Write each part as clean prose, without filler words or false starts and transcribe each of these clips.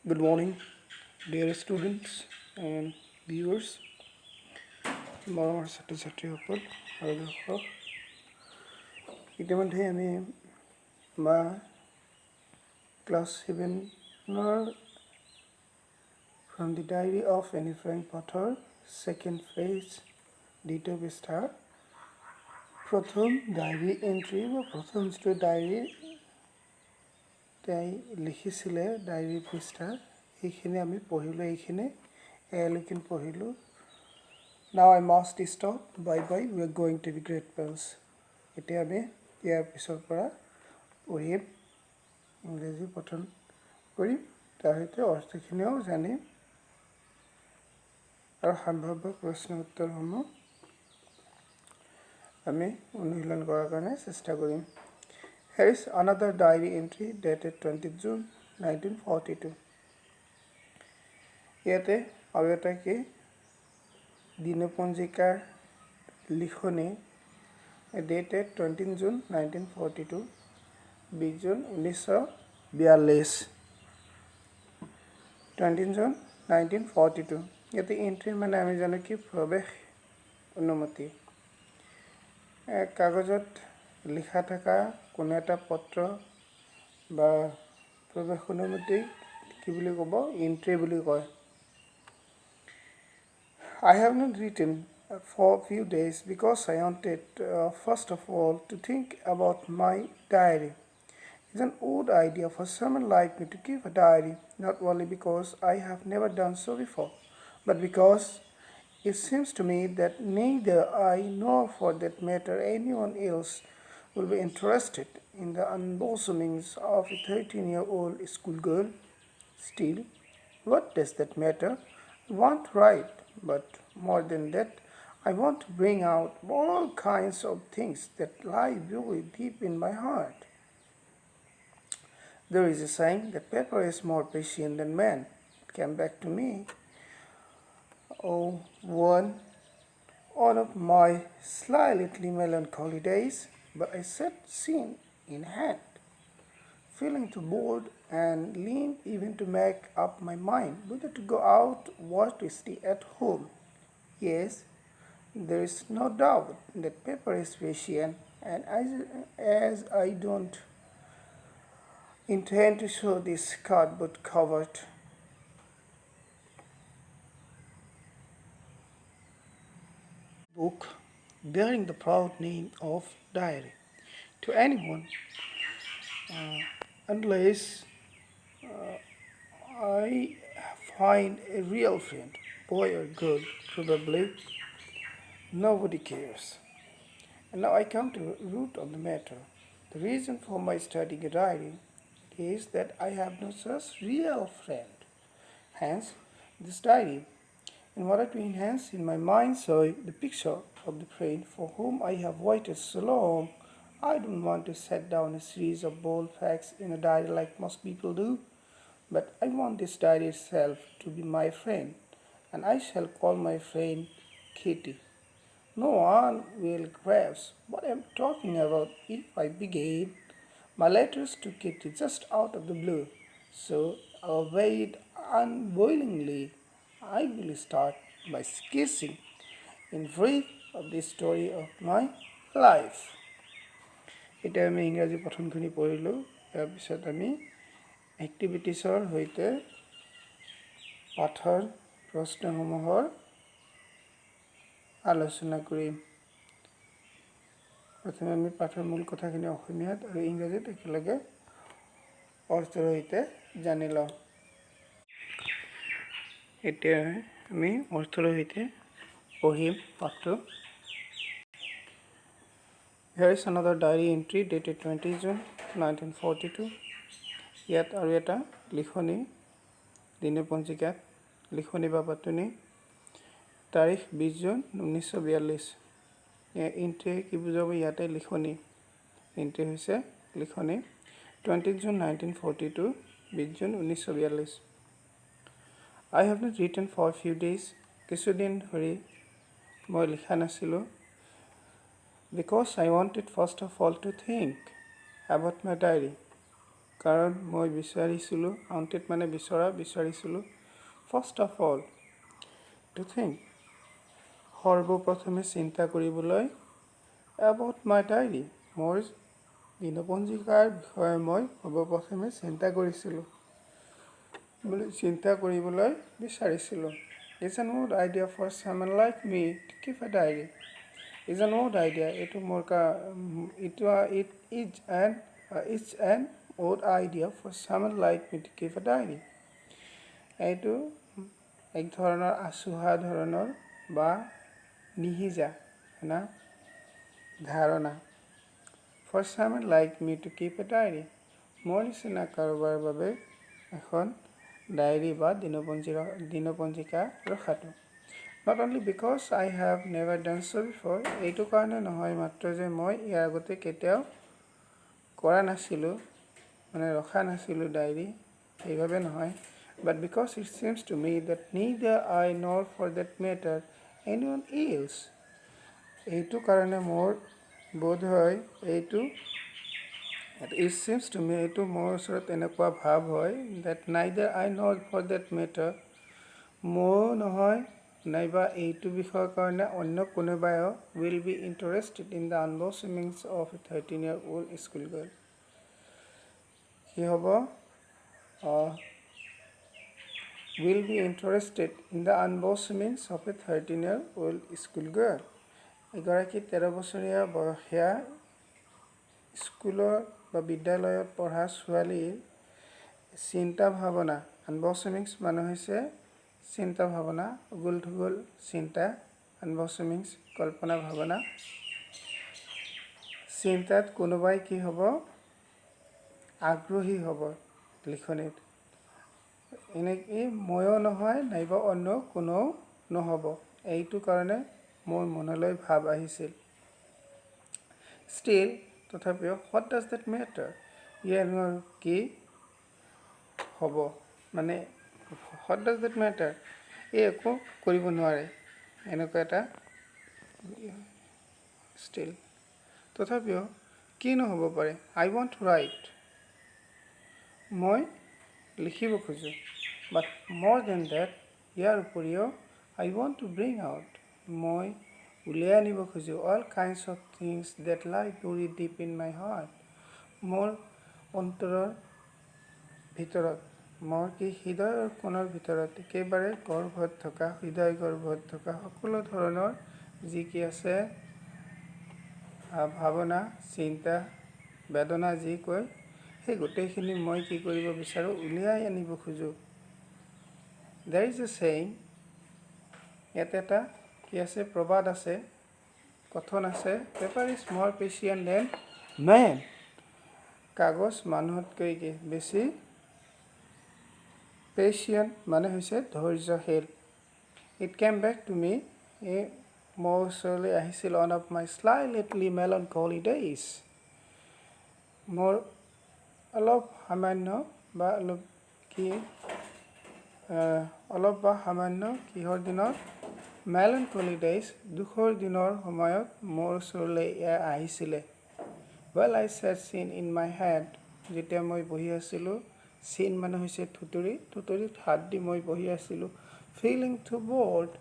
Good morning, dear students and viewers. মৰমৰ ছাত্ৰ ছাত্ৰীসকল আৰু দৰ্শক, ইতিমধ্যে আমি আমাৰ class 7-ৰ from the diary of Anne Frank পাঠৰ second phase দ্বিতীয় পৃষ্ঠাৰ প্ৰথম ডায়েৰী এন্ট্ৰি বা প্ৰথম যিটো ডায়েৰী তাই লিখিছিলে ডায়েৰী পৃষ্ঠা এইখিনি আমি পঢ়িলোঁ এইখিনি এলৈকে পঢ়িলোঁ Now I must stop. Bye bye. We are going to be great pals. এতিয়া আমি ইয়াৰ পিছৰ পৰা পঢ়িম ইংৰাজী পঠন কৰিম তাৰ সৈতে অৰ্থখিনিও জানিম আৰু সম্ভাৱ্য প্ৰশ্ন উত্তৰসমূহ আমি অনুশীলন কৰাৰ কাৰণে চেষ্টা কৰিম Here is another diary entry dated 20th June 1942 ইয়াতে আৰু এটা কি দিনপঞ্জিকাৰ লিখনি dated 20 June 1942 20 June 1942 20 June 1942 ইয়াতে এন্ট্ৰি মানে আমি জানো কি প্ৰৱেশ অনুমতি কাগজত লিখা থকা কোনো এটা পত্ৰ বা প্ৰৱেশ অনুমতি কি বুলি ক'ব এন্ট্ৰি বুলি কয় I have not written for a few days because I wanted first of all to think about my diary. It's an odd idea for someone like me to keep a diary, not only because I have never done so before, but because it seems to me that neither I nor for that matter anyone else will be interested in the unbosomings of a 13-year-old schoolgirl. Still, what does that matter? I want to write, but more than that, I want to bring out all kinds of things that lie very deep in my heart. There is a saying that paper is more patient than man. It came back to me. One of my slightly melancholy days, but I sat scene in hand, feeling too bored and limp even to make up my mind whether to go out or to stay at home. Yes, there is no doubt that paper is patient, and as I don't intend to show this cardboard covered book bearing the proud name of diary to anyone unless I find a real friend, boy or girl, probably nobody cares. And now I come to the root of the matter. The reason for my studying a diary is that I have no such real friend. Hence, this diary, in order to enhance in my mind's eye the picture of the friend for whom I have waited so long, I don't want to set down a series of bold facts in a diary like most people do, but I want this diary itself to be my friend, and I shall call my friend Kitty. No one will grasp what I'm talking about if I begin my letters to Kitty just out of the blue. So I'll wait unwillingly. I will start by sketching in brief of the story of my life. এতিয়া আমি ইংৰাজী পঠনখিনি পঢ়িলোঁ ইয়াৰ পিছত আমি এক্টিভিটিছৰ সৈতে পাঠৰ প্ৰশ্নসমূহৰ আলোচনা কৰিম প্ৰথমে আমি পাঠৰ মূল কথাখিনি অসমীয়াত আৰু ইংৰাজীত একেলগে অৰ্থৰ সৈতে জানি লওঁ এতিয়া আমি অৰ্থৰ সৈতে পঢ়িম পাঠটো Here is another diary entry dated 20 June 1942 ইয়াত আৰু এটা লিখনি দিনপঞ্জিকাত লিখনি বা বাতনি তাৰিখ 20 জুন 1942 এন্ট্ৰি কি বুজাব ইয়াতে লিখনি এন্ট্ৰি হৈছে লিখনি 20 June 1942 20 June 1942 I have not written for a few days কিছুদিন ধৰি মই লিখা নাছিলোঁ because I wanted first of all to think about my diary কাৰণ মই বিচাৰিছিলোঁ, wanted মানে বিচাৰিছিলোঁ first of all two think, সৰ্বপ্ৰথমে চিন্তা কৰিবলৈ about my diary, মোৰ দিনপঞ্জিকাৰ বিষয়ে মই সৰ্বপ্ৰথমে চিন্তা কৰিবলৈ বিচাৰিছিলোঁ. It's an odd idea for someone like me to keep a diary. It's an odd idea. It's an odd idea for someone like me to keep a diary. এইটো এক ধৰণৰ আচুহা ধৰণৰ বা নিহিজা না ধাৰণা for someone like me to keep a diary. মোৰ নিচিনা কাৰোবাৰ বাবে এখন ডায়েৰী বা দিনপঞ্জিকা ৰখাটো. Not only because I have never done so before, এইটো কাৰণে নহয় মাত্ৰ যে মই ইয়াৰ আগতে কেতিয়াও কৰা নাছিলোঁ, মানে ৰখা নাছিলোঁ ডায়েৰী, সেইভাৱে নহয়, but because it seems to me that neither I nor for that matter anyone else. এইটো কাৰণে মোৰ বোধ হয় it seems to me, এইটো মোৰ ওচৰত এনেকুৱা ভাৱ হয় that neither I nor for that matter, ময়ো নহয় নাইবা এইটো বিষয়ৰ কাৰণে অন্য কোনোবাইও will be interested in the unblossomings of a 13-year-old school girl. কি হ'ব? Will be interested in the unblossomings of a 13-year-old school girl. এগৰাকী 13 বছৰীয়া বয়সীয়া স্কুলৰ বা বিদ্যালয়ত পঢ়া ছোৱালীৰ চিন্তা ভাৱনা, unblossomings মানে হৈছে চিন্তা ভাৱনা, উগুল থুগুল চিন্তা, unblossomings কল্পনা ভাৱনা, চিন্তাত কোনোবাই কি হ'ব? আগ্ৰহী হ'ব লিখনিত, এনেকৈ ময়ো নহয় নাইবা অন্য কোনো নহ'ব, এইটো কাৰণে মোৰ মনলৈ ভাৱ আহিছিল. Still, তথাপিও what does that matter? ইয়াৰনো আৰু কি হ'ব? মানে what does that matter? এই একো কৰিব নোৱাৰে, এনেকুৱা এটা still. তথাপিও কিনো হ'ব পাৰে? I want to write. মই লিখিব খোজোঁ. But more than that, ইয়াৰ উপৰিও I want to bring out. মই উলিয়াই আনিব খোজোঁ all kinds of things that lie buried deep in my heart. মোৰ অন্তৰৰ ভিতৰত, মোৰ কি হৃদয়ৰ কোণৰ ভিতৰত একেবাৰে হৃদয় গৰ্ভত থকা সকলো ধৰণৰ যি কি আছে ভাৱনা, চিন্তা, বেদনা যি কয়, সেই গোটেইখিনি মই কি কৰিব বিচাৰোঁ? উলিয়াই আনিব খোজোঁ. There is a saying, ইয়াতে এটা কি আছে? প্ৰবাদ আছে, কথন আছে, paper is more patient than man. কাগজ মানুহতকৈ কি বেছি patient মানে হৈছে ধৈৰ্যশীল. It came back to me, মোৰ ওচৰলৈ আহিছিল on of my slightly melancholy days. মোৰ অলপ বা সামান্য কিহৰ দিনত? melancholy days, দুখৰ দিনৰ সময়ত মোৰ ওচৰলৈ আহিছিলে. Well, I said scene in my head, যেতিয়া মই বহি আছিলোঁ, scene মানে হৈছে থুতুৰিত হাত দি মই বহি আছিলোঁ, feeling too bored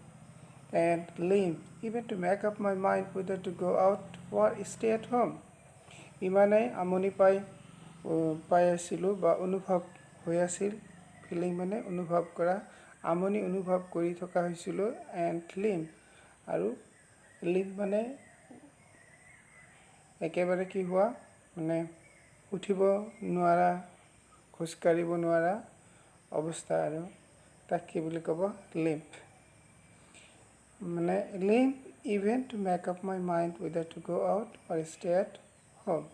and lame even to make up my mind whether to go out or stay at home. ইমানেই আমনি পাই আছিলোঁ বা অনুভৱ হৈ আছিল, ফিলিং মানে অনুভৱ কৰা, আমনি অনুভৱ কৰি থকা হৈছিলোঁ, and lame, আৰু lame মানে একেবাৰে কি হোৱা, মানে উঠিব নোৱাৰা, খোজকাঢ়িব নোৱাৰা অৱস্থা, আৰু তাক কি বুলি ক'ব? limp. মানে limp even to make up my mind whether to go out or stay at home.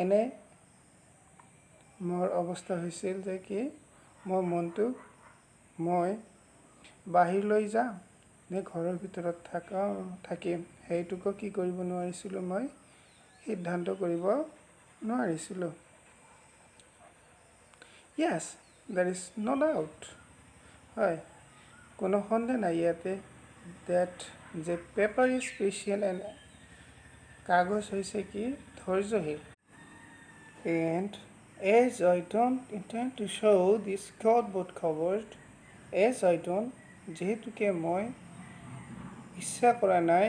এনে মোৰ অৱস্থা হৈছিল যে কি মোৰ মনটো মই বাহিৰলৈ যাম নে ঘৰৰ ভিতৰত থাকিম, সেইটোকো কি কৰিব নোৱাৰিছিলোঁ, মই সিদ্ধান্ত কৰিব নোৱাৰিছিলোঁ. Yes, there is no doubt. হয়, কোনো সন্দেহ নাই ইয়াতে that যে paper is patient and কাগজ হৈছে কি ধৈৰ্যশীল, and As I don't intend to show this cardboard covered, as I don't, যিহেতুকে মই ইচ্ছা কৰা নাই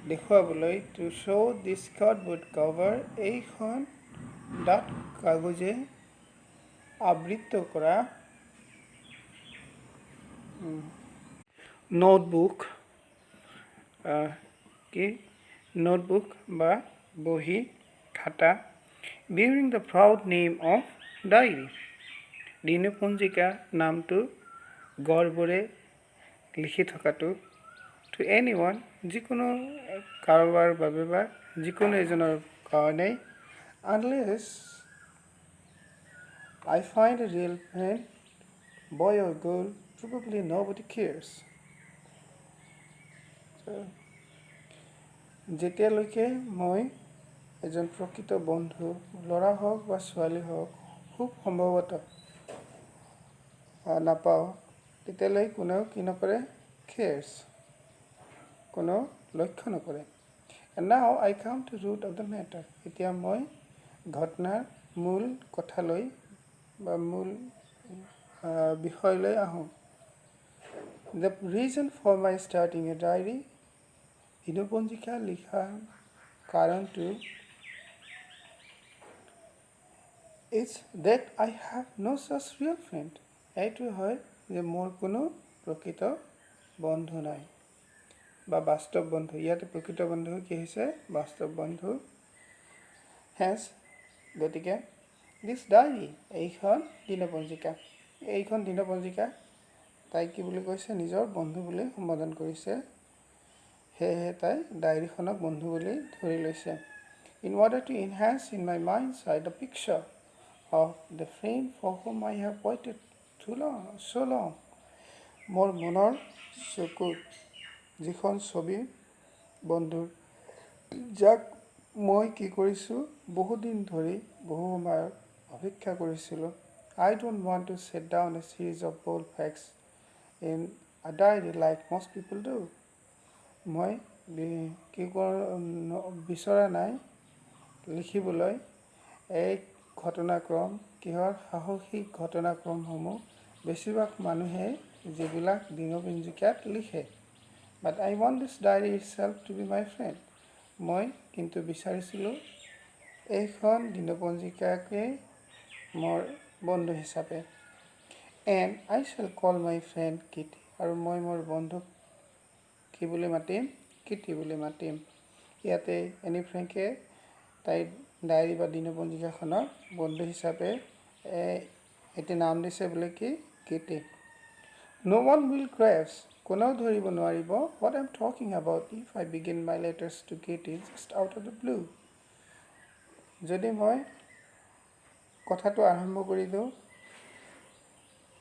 দেখুৱাবলৈ to show this cardboard cover, এইখন ডাঠ কাগজে আবৃত কৰা নোটবুক নোটবুক বা বহি খাতা bearing the proud name of diary, দিনপঞ্জিকা নামটো গৰ্বৰে লিখি থকাটো to anyone, যিকোনো কাৰোবাৰ বাবে বা যিকোনো এজনৰ কাৰণে, unless I find a real friend, boy or girl, probably nobody cares. So, যেতিয়ালৈকে মই এজন প্ৰকৃত বন্ধু ল'ৰা হওক বা ছোৱালী হওক খুব সম্ভৱতঃ নাপাওঁ, তেতিয়ালৈ কোনেও কি নকৰে, cares, কোনেও লক্ষ্য নকৰে. And now I come to root of the matter. এতিয়া মই ঘটনাৰ মূল কথালৈ বা মূল বিষয়লৈ আহোঁ. The reason for my starting a diary, দিনপঞ্জিকা লিখাৰ কাৰণটো is that I have no such real friend. এইটো হয় যে মোৰ কোনো প্ৰকৃত বন্ধু নাই বা বাস্তৱ বন্ধু. ইয়াতে প্ৰকৃত বন্ধু কি হৈছে, বাস্তৱ বন্ধু. হেন্স গতিকে দিছ ডায়েৰী, এইখন দিনপঞ্জিকা তাই কি বুলি কৈছে, নিজৰ বন্ধু বুলি সম্বোধন কৰিছে. সেয়েহে তাই ডায়েৰীখনক বন্ধু বুলি ধৰি লৈছে. In order to enhance in my mind's eye the picture of the friend for whom I have waited so long, মোৰ মনৰ চকুত যিখন ছবি বন্ধুৰ, যাক মই কি কৰিছোঁ, বহুদিন ধৰি বহু সময়ত অপেক্ষা কৰিছিলোঁ. I don't want to set down a series of bold facts in a diary like most people do. মই কি বিচৰা নাই লিখিবলৈ এই ঘটনাক্ৰম, কিহৰ সাহসিক ঘটনাক্ৰমসমূহ বেছিভাগ মানুহে যিবিলাক দিনপঞ্জিকাত লিখে. But I want this diary itself to be my friend. মই কিন্তু বিচাৰিছিলোঁ এইখন দিনপঞ্জিকাকে মোৰ বন্ধু হিচাপে. And I shall call my friend Kitty. আৰু মই মোৰ বন্ধুক কি বুলি মাতিম, কিটি বুলি মাতিম. ইয়াতে এনি ফ্ৰেংকে তাই ডায়েৰী বা দিনপঞ্জিকাখনৰ বন্ধু হিচাপে এটি নাম দিছে বোলে কি, Kitty. No one will grasp, কোনেও ধৰিব নোৱাৰিব, what I'm talking about if I begin my letters to Kitty just out of the blue. যদি মই কথাটো আৰম্ভ কৰি দিওঁ,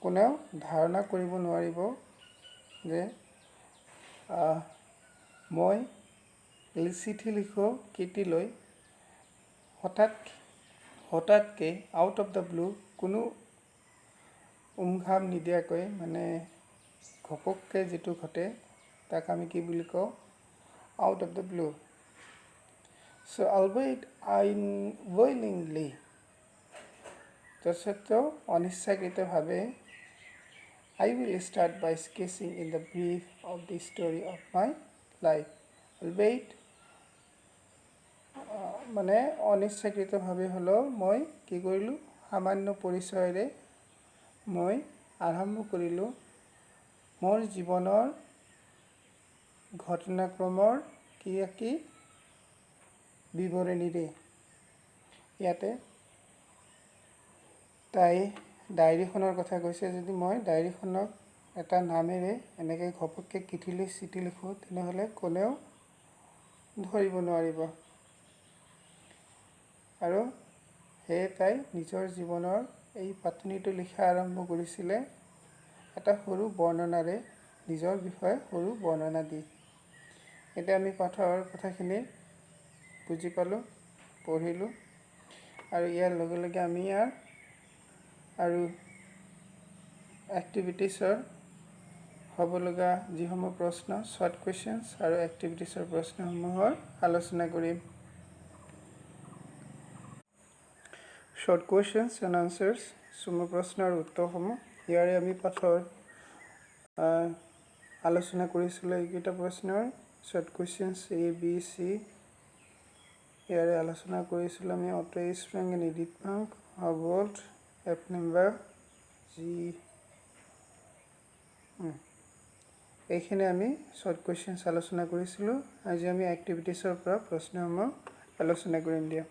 কোনেও ধাৰণা কৰিব নোৱাৰিব যে মই চিঠি লিখোঁ কিটিলৈ হঠাৎকে আউট অফ দ্য ব্লু, কোনো উমঘাম নিদিয়াকৈ, মানে ঘপককৈ যিটো ঘটে তাক আমি কি বুলি কওঁ, out of the blue. So albeit unwillingly, তৎসত্ত্বেও অনিচ্ছাকৃতভাৱে, I will start by sketching in the brief of the story of my life. Albeit মানে অনিচ্ছাকৃতভাৱে হ'লেও মই কি কৰিলোঁ, সামান্য পৰিচয়েৰে মই আৰম্ভ কৰিলোঁ মোৰ জীৱনৰ ঘটনাক্ৰমৰ কি বিৱৰণীৰে. ইয়াতে তাই ডায়েৰীখনৰ কথা কৈছে. যদি মই ডায়েৰীখনক এটা নামেৰে এনেকৈ ঘপককৈ চিঠি লিখোঁ, তেনেহ'লে কোনেও ধৰিব নোৱাৰিব. আৰু সেয়ে তাই নিজৰ জীৱনৰ এই পাতনিটো লিখা আৰম্ভ কৰিছিলে এটা সৰু বৰ্ণনাৰে, নিজৰ বিষয়ে সৰু বৰ্ণনা দি. এতিয়া আমি পাঠৰ কথাখিনি বুজি পালোঁ, পঢ়িলোঁ, আৰু ইয়াৰ লগে লগে আমি আৰু এক্টিভিটিছৰ হ'ব লগা যিসমূহ প্ৰশ্ন, শ্বৰ্ট কুৱেশ্যনছ আৰু এক্টিভিটিছৰ প্ৰশ্নসমূহৰ আলোচনা কৰিম. short questions and answers. চুমু প্ৰশ্নৰ উত্তৰসমূহ ইয়াৰে আমি পাঠৰ আলোচনা কৰিছিলোঁ এইকেইটা প্ৰশ্নৰ short questions A, B, C ইয়াৰে আলোচনা কৰিছিলোঁ আমি auto spring and edit bank, how bold, F number, G এইখিনি আমি short questions আলোচনা কৰিছিলোঁ আজি আমি activitiesৰ পৰা প্ৰশ্নসমূহ আলোচনা কৰিম দিয়া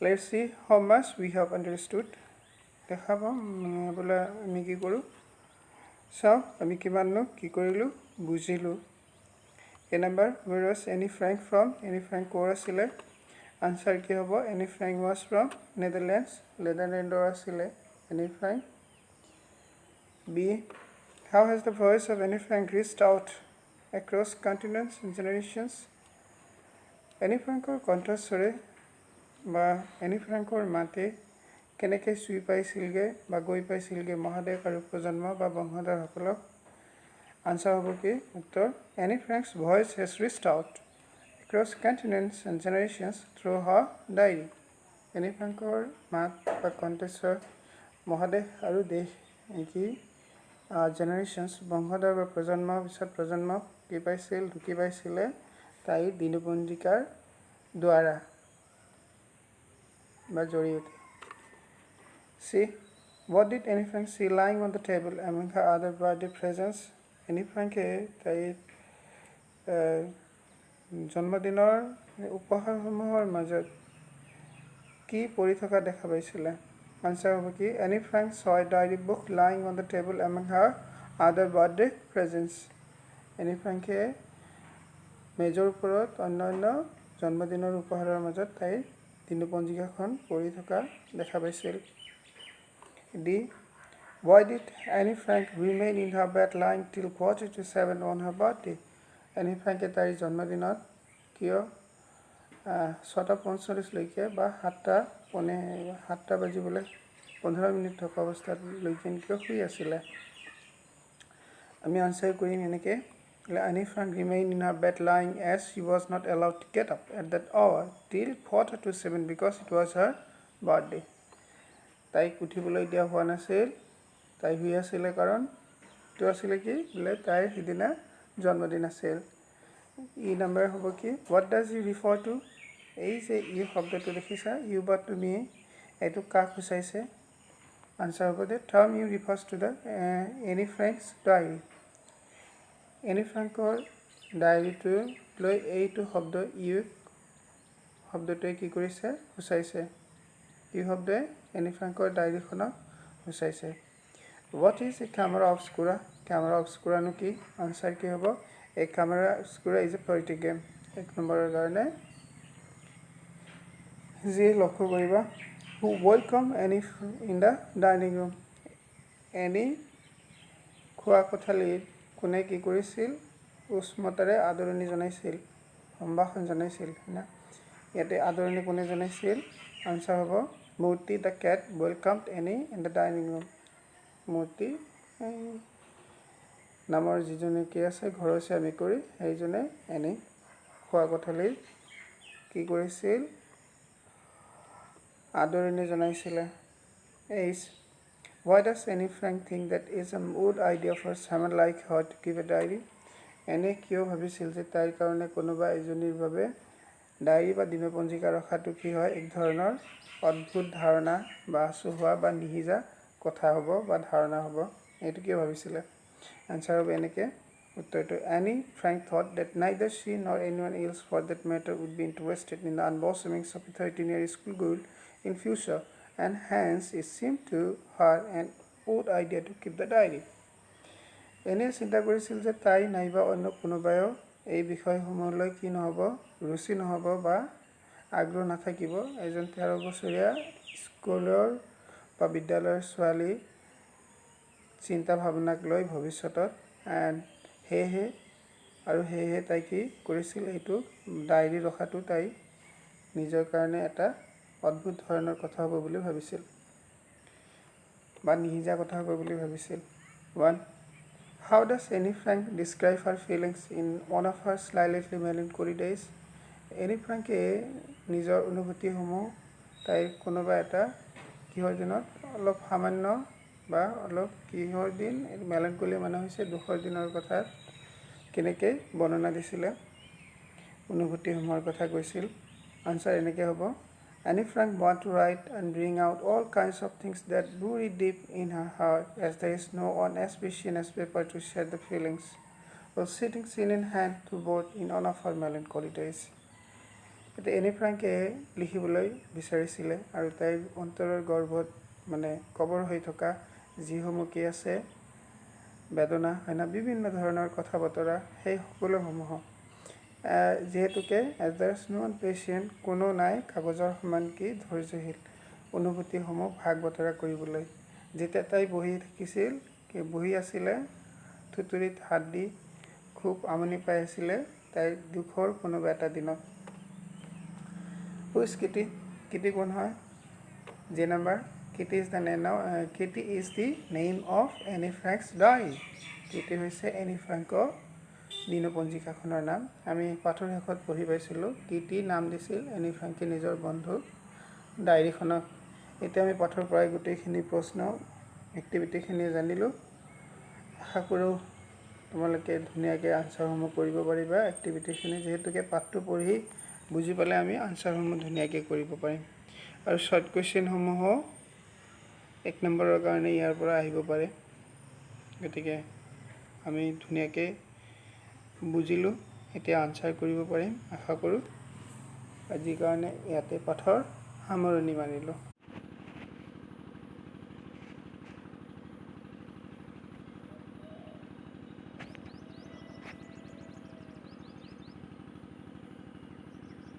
let's see how much we have understood দেখা পাম বোলে আমি কি কৰোঁ চাও আমি কিমাননো কি কৰিলোঁ বুজিলোঁ A number where was Anne Frank from Anne Frank কৰ আছিলে answer কি হ'ব Anne Frank was from Netherlands Netherlands আছিলে Anne Frank B How has the voice of Anne Frank reached out across continents and generations? Anne Frankৰ কণ্ঠস্বৰে বা Anne Frankৰ মাতে কেনেকৈ চুই পাইছিলগৈ বা গৈ পাইছিলগৈ মহাদেশ আৰু প্ৰজন্ম বা বংশধৰসকলক আনচাৰ হ'ব কি উত্তৰ Anne Frank's voice has reached out across continents and generations through her diary. Anne Frankৰ মাত বা কণ্ঠস্বৰ মহাদেশ আৰু দেশ কি জেনেৰেশ্যনছ বংশধৰ বা প্ৰজন্মৰ পিছত প্ৰজন্মক কি পাইছিল ঢুকি পাইছিলে তাইৰ দিনপঞ্জিকাৰ দ্বাৰা বা জৰিয়তে See, what did Anne Frank see lying on the table among her other birthday presents? Anne Frank তাইৰ জন্মদিনৰ উপহাৰসমূহৰ মাজত কি পৰি থকা দেখা পাইছিলে Answer হ'ব কি Anne Frank saw a diary book lying on the table among her other birthday presents. Anne Frank major ওপৰত অন্যান্য জন্মদিনৰ উপহাৰৰ মাজত তাইৰ দিনপঞ্জিকাখন পৰি থকা দেখা পাইছিল D. Why did Anne Frank remain in her bed lying till 6:45 on her birthday? Anne Frank তাইৰ জন্মদিনত কিয় 6:45লৈকে বা 7টা বাজিবলৈ 15 মিনিট থকা অৱস্থালৈকে কিয় শুই আছিলে আমি আনসাৰ কৰিম এনেকে Anne Frank remained in her bed lying as she was not allowed to get up at that hour till 7:45 because it was her birthday তাইক উঠিবলৈ দিয়া হোৱা নাছিল তাই শুই আছিলে কাৰণ তো আছিলে কি বোলে তাইৰ সিদিনা জন্মদিন আছিল ই নম্বৰ হ'ব কি what does he refer to এই যে ই শব্দটো দেখিছা you but to me এইটো কাক বুজাইছে আনসাৰ হ'ব the term you refers to the Anne Frank's diary Anne Frankৰ ডায়েৰীটো লৈ এইটো শব্দ ইউ শব্দটোৱে কি কৰিছে বুজাইছে ই শব্দই Anne Frankৰ ডায়েৰীখনক বুজাইছে What is a camera obscura? Camera obscura নো কি আনসাৰ কি হ'ব A camera obscura is a poetic game এক নম্বৰৰ কাৰণে যি লক্ষ্য কৰিবা Who welcome Anne in the dining room? Anne খোৱা কোঠালীত কোনে কি কৰিছিল উষ্মতাৰে আদৰণি জনাইছিল সম্ভাষণ জনাইছিল না ইয়াতে আদৰণি কোনে জনাইছিল আনসাৰ হ'ব Murti the cat welcomed Anne in the dining room Murti নামৰ যিজনে কি আছে ঘৰচীয়া মেকুৰী সেইজনে Anne খোৱা কোঠালীত কি কৰিছিল আদৰণি জনাইছিল Ace Why does Anne Frank think that is a good idea for someone like her to give a diary? Anne কিয় ভাবিছিল যে তাইৰ কাৰণে কোনোবা এজনীৰ বাবে ডায়েৰী বা দিনপঞ্জিকা ৰখাটো কি হয় এক ধৰণৰ অদ্ভুত ধাৰণা বা আচহুৱা বা নিহিজা কথা হ'ব বা ধাৰণা হ'ব এইটো কিয় ভাবিছিলে আনসাৰ হ'ব এনেকে উত্তৰটো Anne Frank thought that neither she nor anyone else for that matter would be interested in the unblossoming of a 13-year schoolgirl in future and hence it seemed to her an odd idea to keep the diary. এনে চিন্তা কৰিছিল যে তাই নাইবা অন্য কোনোবায়ো এই বিষয়সমূহলৈ কি নহ'ব ৰুচি নহ'ব বা আগ্ৰহ নাথাকিব এজন 13 বছৰীয়া স্কুলৰ বা বিদ্যালয়ৰ ছোৱালী চিন্তা ভাৱনাক লৈ ভৱিষ্যতত সেয়েহে তাই কি কৰিছিল এইটো ডায়েৰী ৰখাটো তাই নিজৰ কাৰণে এটা অদ্ভুত ধৰণৰ কথা হ'ব বুলি ভাবিছিল বা নিহিজা কথা হ'ব বুলি ভাবিছিল 1 How does Anne Frank describe her feelings in one of her slightly melancholy days? Anne Frank নিজৰ অনুভূতিসমূহ তাইৰ কোনোবা এটা কিহৰ দিনত অলপ সামান্য বা অলপ কিহৰ দিন মেলানকলি মানে হৈছে দুখৰ দিনৰ কথা কেনেকৈ বৰ্ণনা দিছিলে অনুভূতিসমূহৰ কথা কৈছিল আনসাৰ এনেকৈ হ'ব Anne Frank want to write and bring out all kinds of things that bury deep in her heart as there is no one as patient as paper to share the feelings while sitting chin in hand to board in one of her melancholy days এতিয়া any ফ্ৰাংকে লিখিবলৈ বিচাৰিছিলে আৰু তাইৰ অন্তৰৰ গৰ্ভত মানে কবৰ হৈ থকা যিসমূহ কি আছে বেদনা হয় না বিভিন্ন ধৰণৰ কথা বতৰা সেই সকলোসমূহ যিহেতুকে as there is no percent কোনো নাই কাগজৰ সমান কি ধৈৰ্যশীল অনুভূতিসমূহ ভাগ বতৰা কৰিবলৈ যেতিয়া তাই বহি আছিলে থুতুৰিত হাত দি খুব আমনি পাই আছিলে তাইৰ দুখৰ কোনোবা এটা দিনত Who is Kitty? Kitty কোন হয় J number Kitty is the name of Anne Frank's diary Kitty হৈছে Anne Frankৰ দিনপঞ্জিকাখনৰ নাম আমি পাঠৰ শেষত পঢ়ি পাইছিলোঁ কিটি নাম দিছিল Anne Frank নিজৰ বন্ধু ডায়েৰীখনক এতিয়া আমি পাঠৰ পৰাই গোটেইখিনি প্ৰশ্ন এক্টিভিটিখিনি জানিলোঁ আশা কৰোঁ তোমালোকে ধুনীয়াকৈ আনসাৰসমূহ কৰিব পাৰিবা এক্টিভিটিখিনি যেহেতুকে পাঠটো পঢ়ি বুজি পালে আমি আনসাৰসমূহ ধুনীয়াকৈ কৰিব পাৰিম আৰু শৰ্ট কুৱেশ্যনসমূহ 1 নম্বৰৰ কাৰণে ইয়াৰ পৰা আহিব পাৰে গতিকে আমি ধুনীয়াকৈ বুজিলোঁ এতিয়া আনসাৰ কৰিব পাৰিম আশা কৰোঁ আজিৰ কাৰণে ইয়াতে পাঠৰ সামৰণি মাৰিলোঁ